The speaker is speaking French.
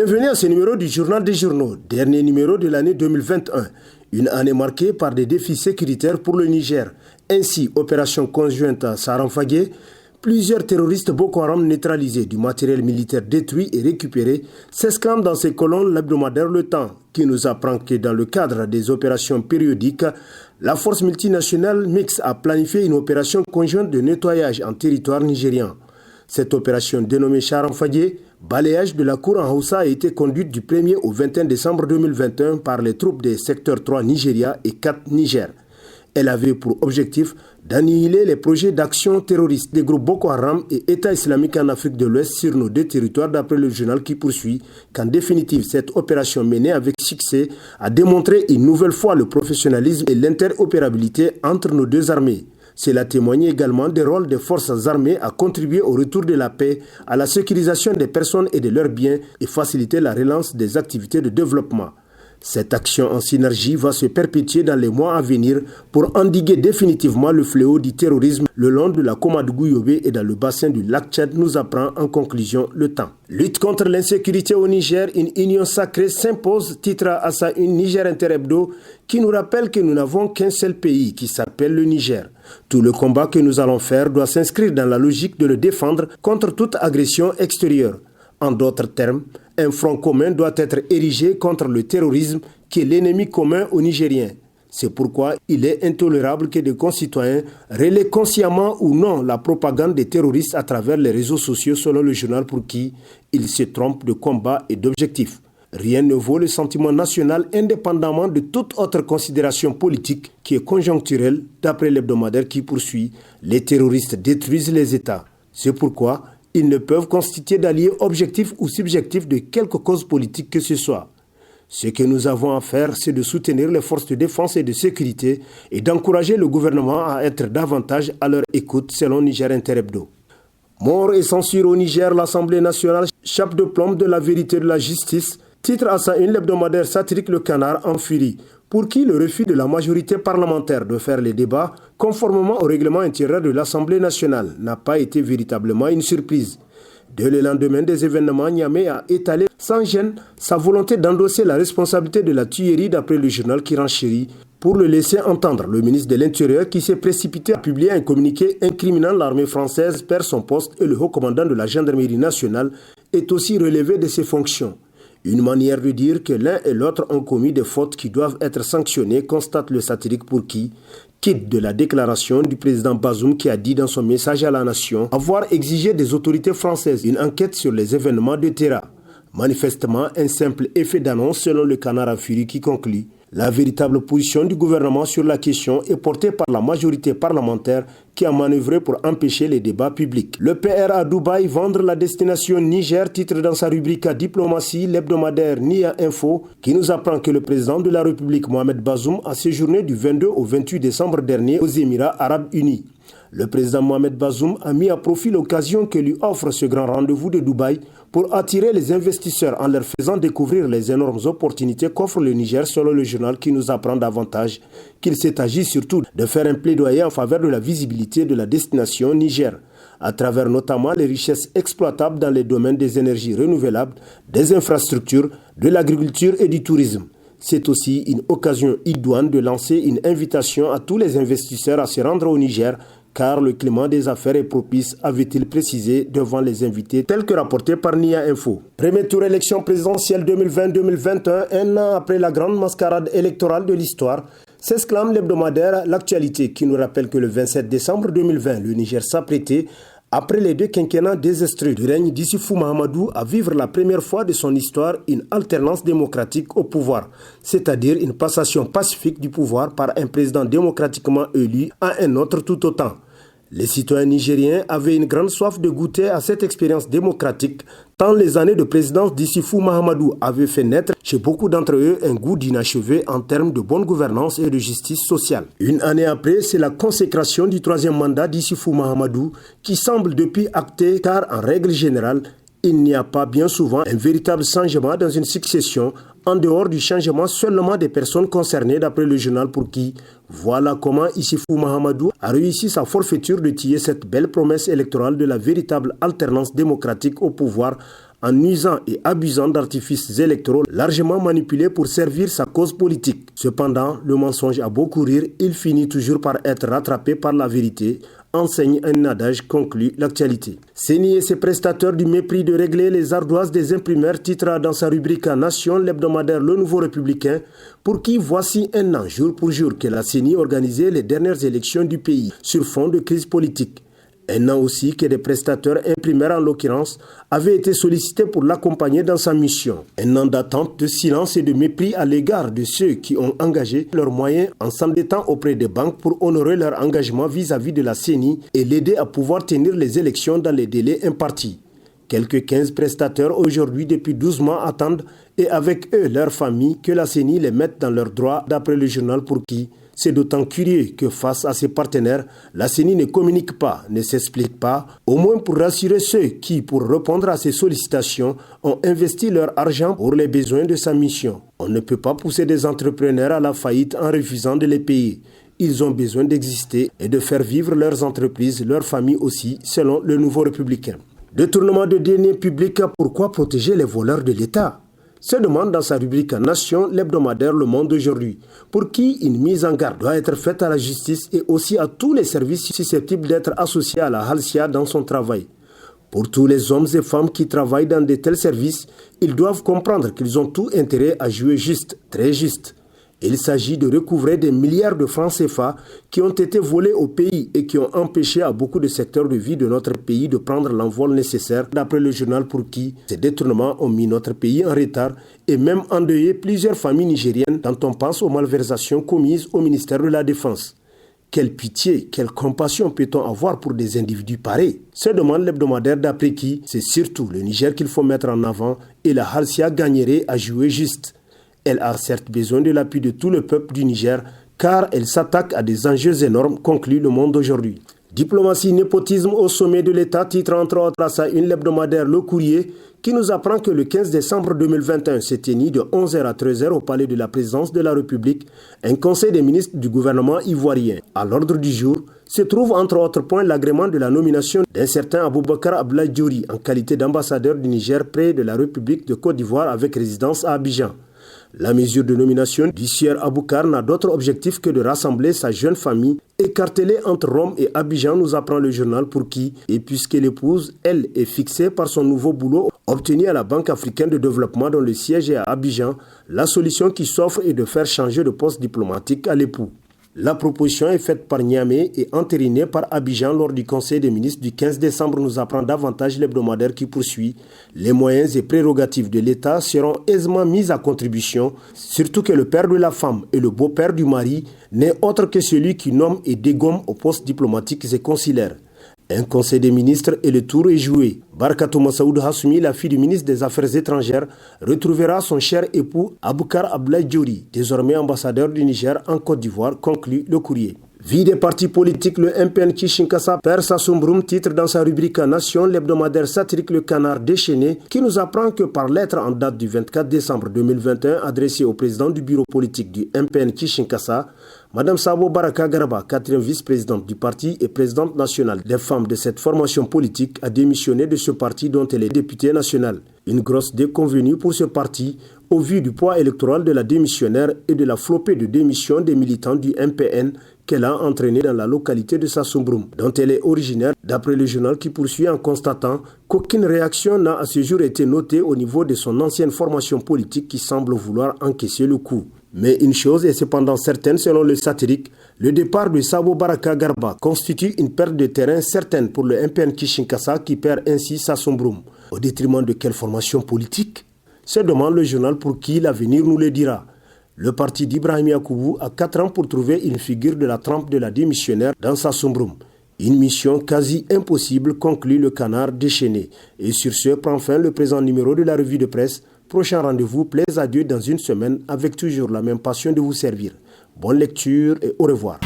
Bienvenue à ce numéro du Journal des Journaux, dernier numéro de l'année 2021. Une année marquée par des défis sécuritaires pour le Niger. Ainsi, opération conjointe à Saramfagé, plusieurs terroristes Boko Haram neutralisés, du matériel militaire détruit et récupéré, s'exclame dans ses colonnes l'hebdomadaire Le Temps, qui nous apprend que dans le cadre des opérations périodiques, la force multinationale mixte a planifié une opération conjointe de nettoyage en territoire nigérian. Cette opération dénommée Saramfagé, balayage de la cour en Hausa, a été conduite du 1er au 21 décembre 2021 par les troupes des secteurs 3 Nigeria et 4 Niger. Elle avait pour objectif d'annihiler les projets d'action terroristes des groupes Boko Haram et État islamique en Afrique de l'Ouest sur nos deux territoires, d'après le journal qui poursuit qu'en définitive, cette opération menée avec succès a démontré une nouvelle fois le professionnalisme et l'interopérabilité entre nos deux armées. Cela témoigne également des rôles des forces armées à contribuer au retour de la paix, à la sécurisation des personnes et de leurs biens et faciliter la relance des activités de développement. Cette action en synergie va se perpétuer dans les mois à venir pour endiguer définitivement le fléau du terrorisme le long de la Komadougou-Yobé et dans le bassin du lac Tchad, nous apprend en conclusion Le Temps. Lutte contre l'insécurité au Niger, une union sacrée s'impose, titre à sa une Niger Interhebdo, qui nous rappelle que nous n'avons qu'un seul pays qui s'appelle le Niger. Tout le combat que nous allons faire doit s'inscrire dans la logique de le défendre contre toute agression extérieure. En d'autres termes, un front commun doit être érigé contre le terrorisme qui est l'ennemi commun aux Nigériens. C'est pourquoi il est intolérable que des concitoyens relaient consciemment ou non la propagande des terroristes à travers les réseaux sociaux, selon le journal pour qui ils se trompent de combat et d'objectif. Rien ne vaut le sentiment national indépendamment de toute autre considération politique qui est conjoncturelle, d'après l'hebdomadaire qui poursuit « Les terroristes détruisent les États ». C'est pourquoi ils ne peuvent constituer d'alliés objectifs ou subjectifs de quelque cause politique que ce soit. Ce que nous avons à faire, c'est de soutenir les forces de défense et de sécurité et d'encourager le gouvernement à être davantage à leur écoute, selon Niger Interhebdo. Mort et censure au Niger, l'Assemblée nationale, chape de plomb de la vérité de la justice, titre à sa une l'hebdomadaire satirique Le Canard en furie, pour qui le refus de la majorité parlementaire de faire les débats conformément au règlement intérieur de l'Assemblée nationale n'a pas été véritablement une surprise. Dès le lendemain des événements, Niamey a étalé sans gêne sa volonté d'endosser la responsabilité de la tuerie, d'après le journal qui renchérit, pour le laisser entendre. Le ministre de l'Intérieur, qui s'est précipité à publier un communiqué incriminant l'armée française, perd son poste et le haut commandant de la gendarmerie nationale est aussi relevé de ses fonctions. Une manière de dire que l'un et l'autre ont commis des fautes qui doivent être sanctionnées, constate le satirique pour qui quitte de la déclaration du président Bazoum qui a dit dans son message à la nation avoir exigé des autorités françaises une enquête sur les événements de Terra. Manifestement, un simple effet d'annonce, selon le Canard à furie qui conclut. La véritable position du gouvernement sur la question est portée par la majorité parlementaire qui a manœuvré pour empêcher les débats publics. Le PR à Dubaï, vendre la destination Niger, titre dans sa rubrique à diplomatie, l'hebdomadaire Nia Info, qui nous apprend que le président de la République, Mohamed Bazoum, a séjourné du 22 au 28 décembre dernier aux Émirats Arabes Unis. Le président Mohamed Bazoum a mis à profit l'occasion que lui offre ce grand rendez-vous de Dubaï pour attirer les investisseurs en leur faisant découvrir les énormes opportunités qu'offre le Niger, selon le journal qui nous apprend davantage qu'il s'est agi surtout de faire un plaidoyer en faveur de la visibilité de la destination Niger, à travers notamment les richesses exploitables dans les domaines des énergies renouvelables, des infrastructures, de l'agriculture et du tourisme. C'est aussi une occasion idoine de lancer une invitation à tous les investisseurs à se rendre au Niger, car le climat des affaires est propice, avait-il précisé devant les invités, tel que rapporté par Nia Info. Premier tour élection présidentielle 2020-2021, un an après la grande mascarade électorale de l'histoire, s'exclame l'hebdomadaire L'actualité, qui nous rappelle que le 27 décembre 2020, le Niger s'apprêtait, après les deux quinquennats désastreux du règne d'Issoufou Mahamadou, à vivre la première fois de son histoire une alternance démocratique au pouvoir, c'est-à-dire une passation pacifique du pouvoir par un président démocratiquement élu à un autre tout autant. Les citoyens nigériens avaient une grande soif de goûter à cette expérience démocratique, tant les années de présidence d'Issoufou Mahamadou avaient fait naître chez beaucoup d'entre eux un goût d'inachevé en termes de bonne gouvernance et de justice sociale. Une année après, c'est la consécration du troisième mandat d'Issoufou Mahamadou qui semble depuis acté, car en règle générale, il n'y a pas bien souvent un véritable changement dans une succession, en dehors du changement seulement des personnes concernées, d'après le journal pour qui voilà comment Issoufou Mahamadou a réussi sa forfaiture de tiller cette belle promesse électorale de la véritable alternance démocratique au pouvoir en usant et abusant d'artifices électoraux largement manipulés pour servir sa cause politique. Cependant, le mensonge a beau courir, il finit toujours par être rattrapé par la vérité, enseigne un adage conclut l'actualité. CENI et ses prestataires du mépris de régler les ardoises des imprimeurs titrera dans sa rubrique Nation l'hebdomadaire Le Nouveau Républicain, pour qui voici un an jour pour jour que la CENI organisait les dernières élections du pays sur fond de crise politique. Un an aussi que des prestataires imprimeurs en l'occurrence avaient été sollicités pour l'accompagner dans sa mission. Un an d'attente, de silence et de mépris à l'égard de ceux qui ont engagé leurs moyens en s'endettant auprès des banques pour honorer leur engagement vis-à-vis de la CENI et l'aider à pouvoir tenir les élections dans les délais impartis. Quelques 15 prestataires aujourd'hui depuis 12 mois attendent et avec eux leurs familles que la CENI les mette dans leurs droits d'après le journal pour qui c'est d'autant curieux que face à ses partenaires, la CENI ne communique pas, ne s'explique pas, au moins pour rassurer ceux qui, pour répondre à ces sollicitations, ont investi leur argent pour les besoins de sa mission. On ne peut pas pousser des entrepreneurs à la faillite en refusant de les payer. Ils ont besoin d'exister et de faire vivre leurs entreprises, leurs familles aussi, selon le Nouveau Républicain. Détournement de deniers publics, pourquoi protéger les voleurs de l'État ? Se demande dans sa rubrique Nation l'hebdomadaire Le Monde d'aujourd'hui, pour qui une mise en garde doit être faite à la justice et aussi à tous les services susceptibles d'être associés à la Halcia dans son travail. Pour tous les hommes et femmes qui travaillent dans de tels services, ils doivent comprendre qu'ils ont tout intérêt à jouer juste, très juste. Il s'agit de recouvrer des milliards de francs CFA qui ont été volés au pays et qui ont empêché à beaucoup de secteurs de vie de notre pays de prendre l'envol nécessaire, d'après le journal pour qui ces détournements ont mis notre pays en retard et même endeuillé plusieurs familles nigériennes quand on pense aux malversations commises au ministère de la Défense. Quelle pitié, quelle compassion peut-on avoir pour des individus pareils? Se demande l'hebdomadaire d'après qui c'est surtout le Niger qu'il faut mettre en avant et la Halcia gagnerait à jouer juste. Elle a certes besoin de l'appui de tout le peuple du Niger, car elle s'attaque à des enjeux énormes, conclut Le Monde d'aujourd'hui. Diplomatie, népotisme au sommet de l'État, titre entre autres à sa une l'hebdomadaire Le Courrier, qui nous apprend que le 15 décembre 2021 s'est tenu de 11h à 13h au palais de la présidence de la République un conseil des ministres du gouvernement ivoirien. À l'ordre du jour se trouve entre autres points l'agrément de la nomination d'un certain Aboubakar Abdoulaye Diori en qualité d'ambassadeur du Niger près de la République de Côte d'Ivoire avec résidence à Abidjan. La mesure de nomination du sieur Aboubakar n'a d'autre objectif que de rassembler sa jeune famille, écartelée entre Rome et Abidjan, nous apprend le journal pour qui, et puisque l'épouse, elle, est fixée par son nouveau boulot obtenu à la Banque africaine de développement dont le siège est à Abidjan, la solution qui s'offre est de faire changer de poste diplomatique à l'époux. La proposition est faite par Niamey et entérinée par Abidjan lors du Conseil des ministres du 15 décembre, nous apprend davantage l'hebdomadaire qui poursuit. Les moyens et prérogatives de l'État seront aisément mis à contribution, surtout que le père de la femme et le beau-père du mari n'est autre que celui qui nomme et dégomme aux postes diplomatiques et consulaires. Un conseil des ministres et le tour est joué. Barkatou Massaoud Hassoumi, la fille du ministre des Affaires étrangères, retrouvera son cher époux Aboubakar Abdoulaye Diori, désormais ambassadeur du Niger en Côte d'Ivoire, conclut Le Courrier. Vie des partis politiques, le MPN Kishinkasa perd sa sombroum, titre dans sa rubrique Nation, l'hebdomadaire satirique Le Canard déchaîné, qui nous apprend que par lettre en date du 24 décembre 2021 adressée au président du bureau politique du MPN Kishinkasa, Madame Sabo Baraka Garba, 4e vice-présidente du parti et présidente nationale des femmes de cette formation politique, a démissionné de ce parti dont elle est députée nationale. Une grosse déconvenue pour ce parti au vu du poids électoral de la démissionnaire et de la flopée de démission des militants du MPN qu'elle a entraîné dans la localité de Sassombroum, dont elle est originaire, d'après le journal qui poursuit en constatant qu'aucune réaction n'a à ce jour été notée au niveau de son ancienne formation politique qui semble vouloir encaisser le coup. Mais une chose est cependant certaine selon le satirique, le départ de Sabo Baraka Garba constitue une perte de terrain certaine pour le MPN Kishinkasa qui perd ainsi Sassombroum. Au détriment de quelle formation politique? Se demande le journal pour qui l'avenir nous le dira. Le parti d'Ibrahim Yacoubou a 4 ans pour trouver une figure de la trempe de la démissionnaire dans Sassombroum. Une mission quasi impossible, conclut Le Canard déchaîné. Et sur ce prend fin le présent numéro de la revue de presse. Prochain rendez-vous, plaise à Dieu dans une semaine avec toujours la même passion de vous servir. Bonne lecture et au revoir.